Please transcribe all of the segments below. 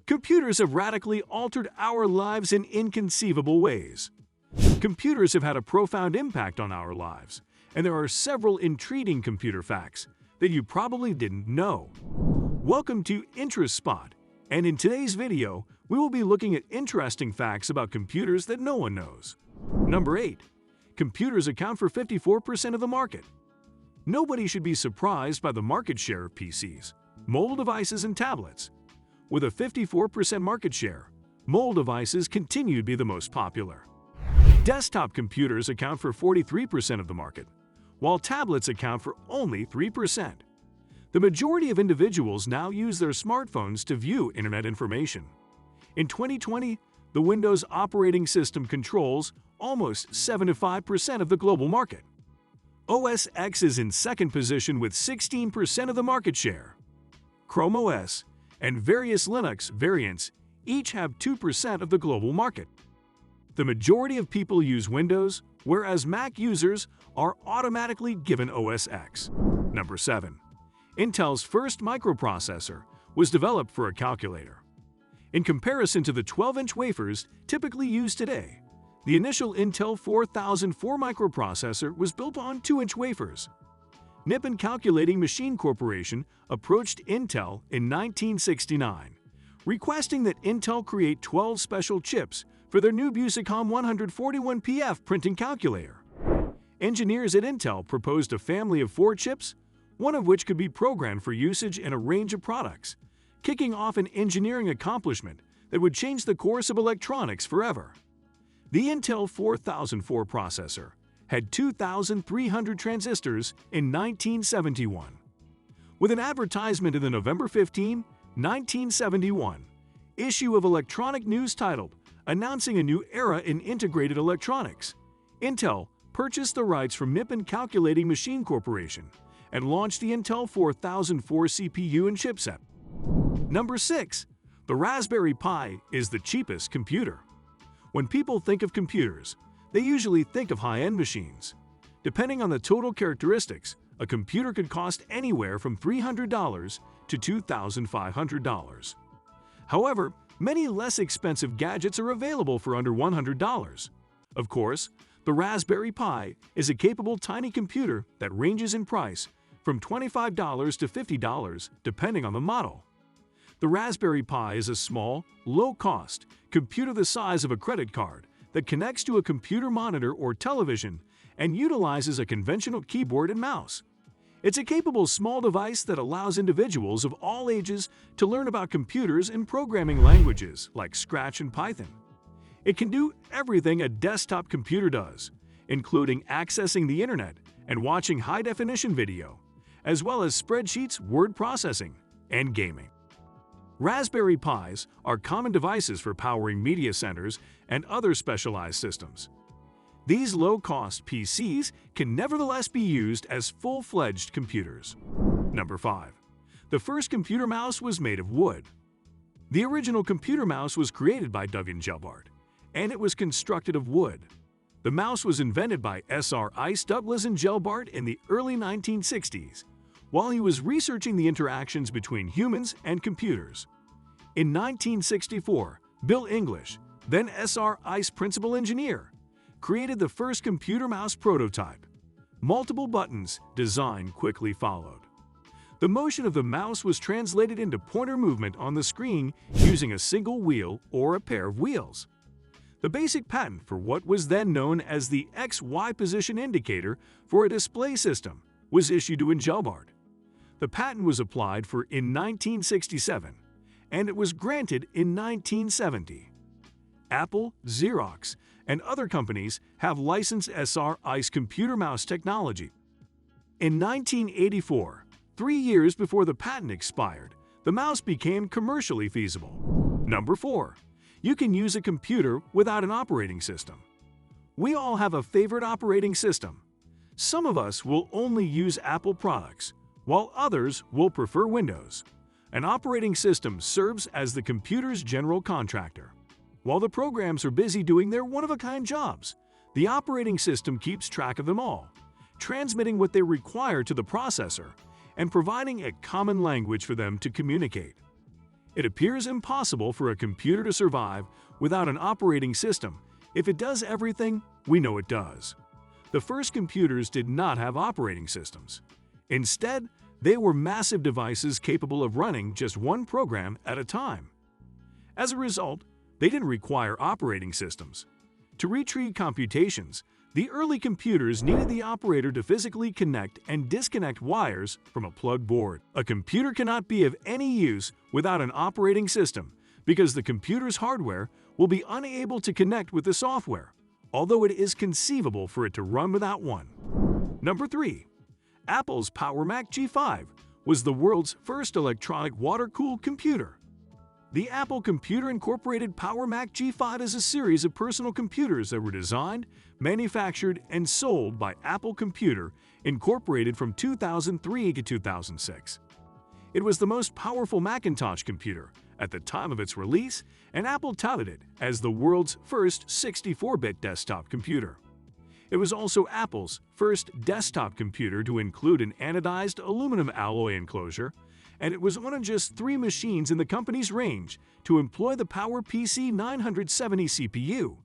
Computers have radically altered our lives in inconceivable ways. Computers have had a profound impact on our lives, and there are several intriguing computer facts that you probably didn't know. Welcome to Interest Spot, and in today's video, we will be looking at interesting facts about computers that no one knows. Number 8. Computers account for 54% of the market. Nobody should be surprised by the market share of PCs, mobile devices, and tablets. With a 54% market share, mobile devices continue to be the most popular. Desktop computers account for 43% of the market, while tablets account for only 3%. The majority of individuals now use their smartphones to view internet information. In 2020, the Windows operating system controls almost 75% of the global market. OS X is in second position with 16% of the market share. Chrome OS and various Linux variants each have 2% of the global market. The majority of people use Windows, whereas Mac users are automatically given OS X. Number 7. Intel's first microprocessor was developed for a calculator. In comparison to the 12-inch wafers typically used today, the initial Intel 4004 microprocessor was built on 2-inch wafers. Nippon Calculating Machine Corporation approached Intel in 1969, requesting that Intel create 12 special chips for their new Busicom 141PF printing calculator. Engineers at Intel proposed a family of 4 chips, one of which could be programmed for usage in a range of products, kicking off an engineering accomplishment that would change the course of electronics forever. The Intel 4004 processor had 2,300 transistors in 1971. With an advertisement in the November 15, 1971, issue of Electronic News titled, announcing a new era in integrated electronics, Intel purchased the rights from Nippon Calculating Machine Corporation and launched the Intel 4004 CPU and chipset. Number 6. The Raspberry Pi is the cheapest computer. When people think of computers, they usually think of high-end machines. Depending on the total characteristics, a computer could cost anywhere from $300 to $2,500. However, many less expensive gadgets are available for under $100. Of course, the Raspberry Pi is a capable tiny computer that ranges in price from $25 to $50 depending on the model. The Raspberry Pi is a small, low-cost computer the size of a credit card that connects to a computer monitor or television and utilizes a conventional keyboard and mouse. It's a capable small device that allows individuals of all ages to learn about computers and programming languages like Scratch and Python. It can do everything a desktop computer does, including accessing the internet and watching high-definition video, as well as spreadsheets, word processing, and gaming. Raspberry Pis are common devices for powering media centers and other specialized systems. These low-cost PCs can nevertheless be used as full-fledged computers. Number 5. The first computer mouse was made of wood. The original computer mouse was created by Duggan Gelbart, and it was constructed of wood. The mouse was invented by S.R. Ice Douglas and Gelbart in the early 1960s, while he was researching the interactions between humans and computers. In 1964, Bill English, then S.R. Ice principal engineer, created the first computer mouse prototype. Multiple buttons design quickly followed. The motion of the mouse was translated into pointer movement on the screen using a single wheel or a pair of wheels. The basic patent for what was then known as the XY position indicator for a display system was issued to Gelbart. The patent was applied for in 1967, and it was granted in 1970. Apple, Xerox, and other companies have licensed SR Ice computer mouse technology. In 1984, 3 years before the patent expired, the mouse became commercially feasible. Number 4. You can use a computer without an operating system. We all have a favorite operating system. Some of us will only use Apple products, while others will prefer Windows. An operating system serves as the computer's general contractor. While the programs are busy doing their one-of-a-kind jobs, the operating system keeps track of them all, transmitting what they require to the processor and providing a common language for them to communicate. It appears impossible for a computer to survive without an operating system. If it does everything we know it does. The first computers did not have operating systems. Instead, they were massive devices capable of running just one program at a time. As a result, they didn't require operating systems. To retrieve computations, the early computers needed the operator to physically connect and disconnect wires from a plugged board. A computer cannot be of any use without an operating system because the computer's hardware will be unable to connect with the software, although it is conceivable for it to run without one. Number 3. Apple's Power Mac G5 was the world's first electronic water-cooled computer. The Apple Computer Incorporated Power Mac G5 is a series of personal computers that were designed, manufactured, and sold by Apple Computer Incorporated from 2003 to 2006. It was the most powerful Macintosh computer at the time of its release, and Apple touted it as the world's first 64-bit desktop computer. It was also Apple's first desktop computer to include an anodized aluminum alloy enclosure, and it was one of just 3 machines in the company's range to employ the PowerPC 970 CPU,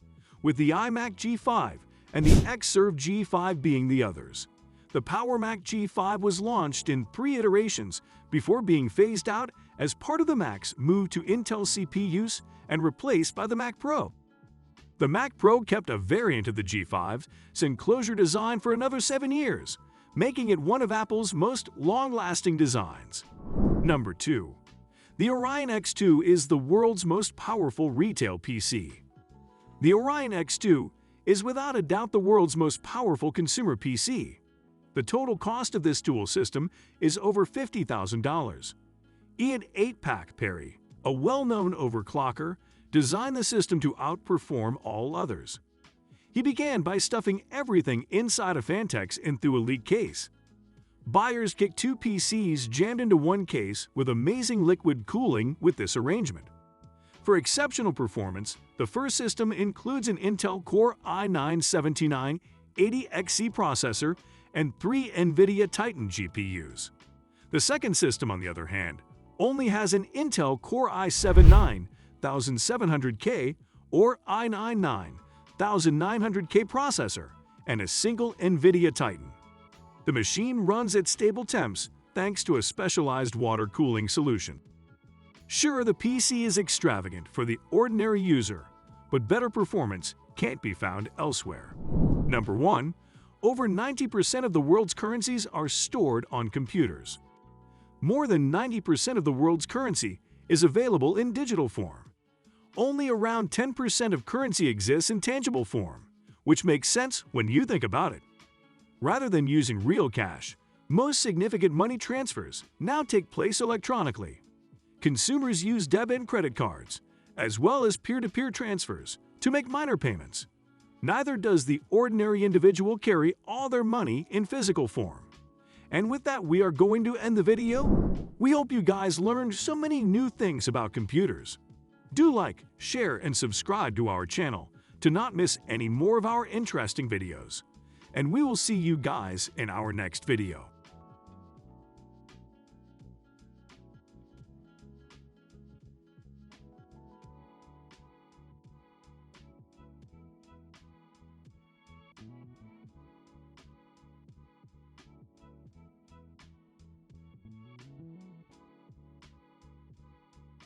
with the iMac G5 and the Xserve G5 being the others. The Power Mac G5 was launched in 3 iterations before being phased out as part of the Mac's move to Intel CPUs and replaced by the Mac Pro. The Mac Pro kept a variant of the G5's enclosure design for another 7 years, making it one of Apple's most long-lasting designs. Number 2. The Orion X2 is the world's most powerful retail PC. The Orion X2 is without a doubt the world's most powerful consumer PC. The total cost of this dual system is over $50,000. Ian 8-Pack Perry, a well-known overclocker, designed the system to outperform all others. He began by stuffing everything inside a Phanteks Enthoo Elite case. Buyers get 2 PCs jammed into one case with amazing liquid cooling with this arrangement. For exceptional performance, the first system includes an Intel Core i9-7980XC processor and 3 NVIDIA Titan GPUs. The second system, on the other hand, only has an Intel Core i7-9700K or i9-9900K processor and a single NVIDIA Titan. The machine runs at stable temps thanks to a specialized water cooling solution. Sure, the PC is extravagant for the ordinary user, but better performance can't be found elsewhere. Number 1. Over 90% of the world's currencies are stored on computers. More than 90% of the world's currency is available in digital form. Only around 10% of currency exists in tangible form, which makes sense when you think about it. Rather than using real cash, most significant money transfers now take place electronically. Consumers use debit and credit cards, as well as peer-to-peer transfers, to make minor payments. Neither does the ordinary individual carry all their money in physical form. And with that, we are going to end the video. We hope you guys learned so many new things about computers. Do like, share, and subscribe to our channel to not miss any more of our interesting videos. And we will see you guys in our next video.